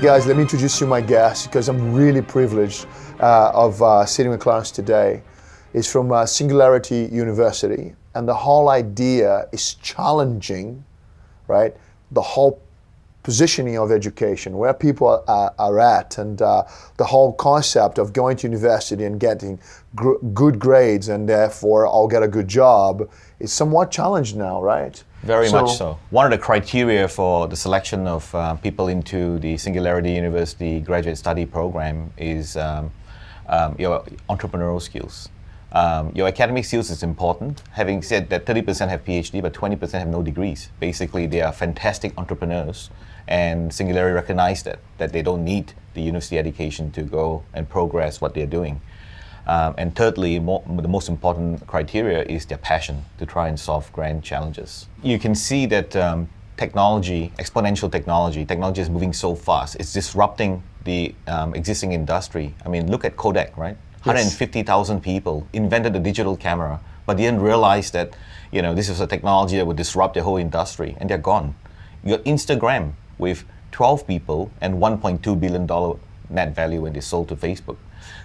Guys, let me introduce you my guest because I'm really privileged of sitting with Clarence today. He's from Singularity University, and the whole idea is challenging, right? The whole positioning of education, where people are at, and the whole concept of going to university and getting good grades and therefore I'll get a good job is somewhat challenged now, right? Very much so. One of the criteria for the selection of people into the Singularity University graduate study program is your entrepreneurial skills. Your academic skills is important. Having said that, 30% have PhD, but 20% have no degrees. Basically, they are fantastic entrepreneurs, and Singularity recognize that they don't need the university education to go and progress what they're doing. And thirdly, the most important criteria is their passion to try and solve grand challenges. You can see that technology, exponential technology is moving so fast. It's disrupting the existing industry. I mean, look at Kodak, right? Yes. 150,000 people invented the digital camera, but didn't realize that this is a technology that would disrupt the whole industry, and they're gone. You got Instagram with 12 people and $1.2 billion net value when they sold to Facebook.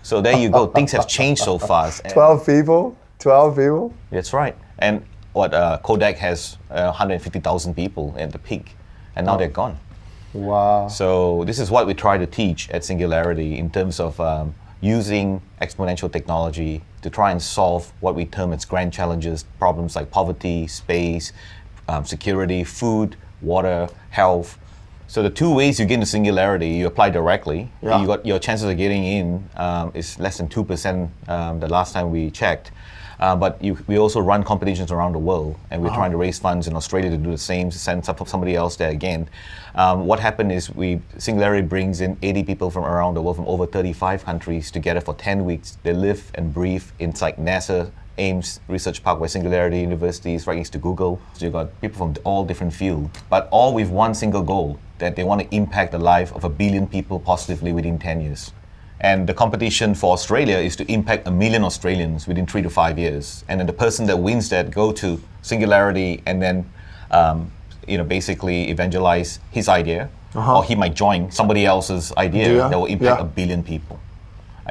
So there you go. Things have changed so fast. 12 people? 12 people? That's right. And Kodak has 150,000 people at the peak, and now they're gone. Wow. So this is what we try to teach at Singularity in terms of using exponential technology to try and solve what we term as grand challenges, problems like poverty, space, security, food, water, health. So the two ways you get into Singularity, you apply directly. Yeah. Your chances of getting in is less than 2% the last time we checked. But we also run competitions around the world, and we're trying to raise funds in Australia to do the same, send somebody else there again. What happened is Singularity brings in 80 people from around the world, from over 35 countries together for 10 weeks. They live and breathe inside NASA, Ames Research Park, where Singularity University is right next to Google. So you've got people from all different fields, but all with one single goal, that they want to impact the life of 1 billion people positively within 10 years. And the competition for Australia is to impact 1 million Australians within 3 to 5 years. And then the person that wins that go to Singularity and then basically evangelize his idea, or he might join somebody else's idea that will impact 1 billion people.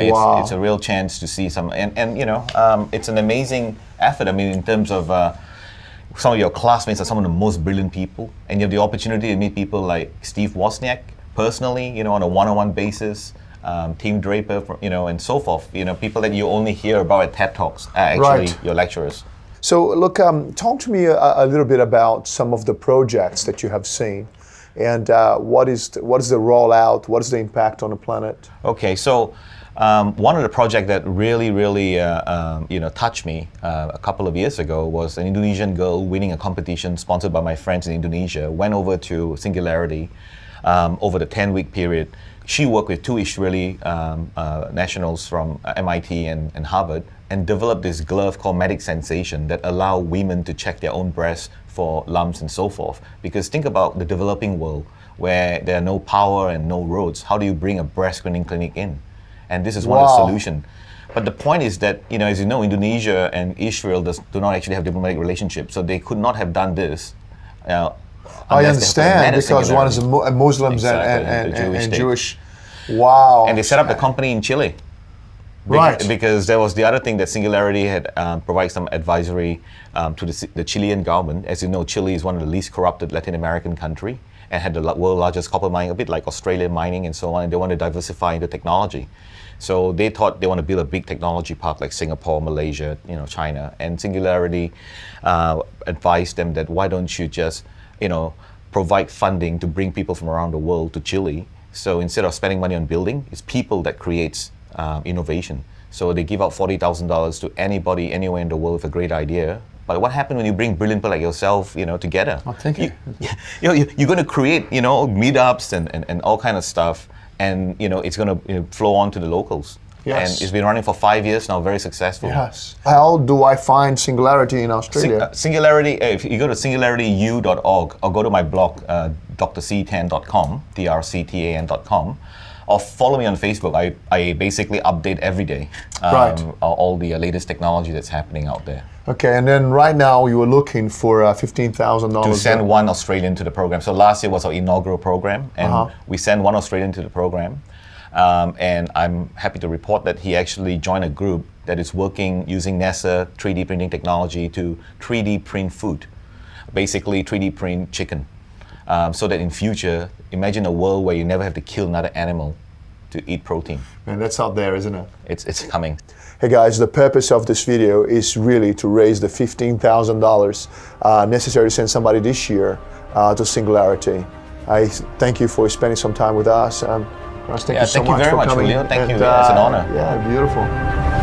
Wow. It's a real chance to see some, and it's an amazing effort. I mean, in terms of some of your classmates are some of the most brilliant people, and you have the opportunity to meet people like Steve Wozniak personally, on a one-on-one basis, Tim Draper, and so forth. People that you only hear about at TED Talks are actually your lecturers. So look, talk to me a little bit about some of the projects that you have seen, and what is the rollout? What is the impact on the planet? Okay, so. One of the projects that really touched me a couple of years ago was an Indonesian girl winning a competition sponsored by my friends in Indonesia, went over to Singularity over the 10-week period. She worked with 2 Israeli nationals from MIT and Harvard and developed this glove called Medic Sensation that allow women to check their own breasts for lumps and so forth. Because think about the developing world where there are no power and no roads. How do you bring a breast screening clinic in? And this is one of the solutions. But the point is that, as you know, Indonesia and Israel do not actually have diplomatic relationships, so they could not have done this. I understand, because one is Muslims exactly, and Jewish. Wow. And they set up the company in Chile. Right. Because there was the other thing that Singularity had provided some advisory to the Chilean government. As you know, Chile is one of the least corrupted Latin American country and had the world's largest copper mine, a bit like Australia mining and so on, and they want to diversify into technology. So they thought they want to build a big technology park like Singapore, Malaysia, China. And Singularity advised them that why don't you just, provide funding to bring people from around the world to Chile. So instead of spending money on building, it's people that creates innovation. So they give out $40,000 to anybody, anywhere in the world with a great idea. But what happens when you bring brilliant people like yourself, together? Oh, thank you. You're going to create, meetups and all kind of stuff. And it's going to flow on to the locals. Yes. And it's been running for 5 years now, very successful. Yes. How do I find Singularity in Australia? Singularity, if you go to singularityu.org or go to my blog, drctan.com, drctan.com, or follow me on Facebook. I basically update every day all the latest technology that's happening out there. Okay, and then right now you were looking for $15,000 to send one Australian to the program. So last year was our inaugural program, and we sent one Australian to the program. And I'm happy to report that he actually joined a group that is working using NASA 3D printing technology to 3D print food, basically 3D print chicken, so that in future, imagine a world where you never have to kill another animal to eat protein. And that's out there, isn't it? It's coming. Hey guys, the purpose of this video is really to raise the $15,000 necessary to send somebody this year to Singularity. I thank you for spending some time with us. Ross, thank you so much very for much, coming. Julio. Thank you. It's an honor. Yeah, beautiful.